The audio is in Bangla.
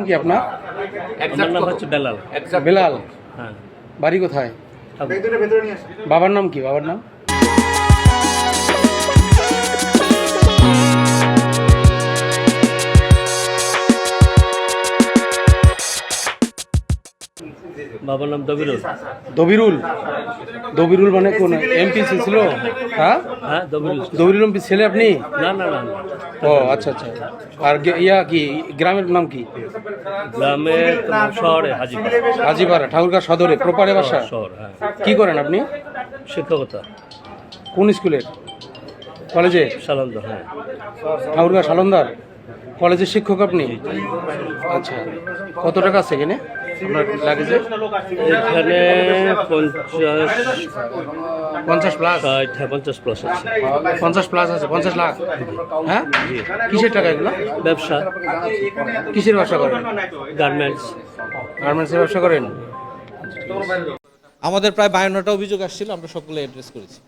কি আপনার? আমার নাম হচ্ছে বেলাল। বেলাল। হ্যাঁ। বাড়ি কোথায়? বাবার নাম কি? বাবার নাম? বাবার নাম দবিরুল। দবিরুল। দবিরুল মানে কোন এমপি ছিল? হ্যাঁ, হ্যাঁ দবিরুল। দবিরুল এমপি ছেলে আপনি? না না না না। ও আচ্ছা আচ্ছা। আর ইয়া কি গ্রামের নাম কি? গ্রামের শহরে হাজিপাড়া। হাজিপাড়া, ঠাকুরগাঁ সদরে প্রপারে বাসা? শহর, হ্যাঁ। কি করেন আপনি? শিক্ষকতা। কোন স্কুলের? কলেজে? সালান্দর, হ্যাঁ। ঠাকুরগাঁ সালন্দার কলেজের শিক্ষক আপনি? আচ্ছা, কত টাকা আছে এখানে আপনার লাগেজে? এখানে 50 প্লাস? 50 প্লাস আছে। 50 প্লাস আছে? 50 লাখ? হ্যাঁ, কিসের টাকা এগুলো? ব্যবসা। কিসের ব্যবসা করেন? গার্মেন্টস। গার্মেন্টসের ব্যবসা করেন? আমাদের প্রায় 52টা অভিযোগ আসছিল, আমরা সবগুলো অ্যাড্রেস করেছি।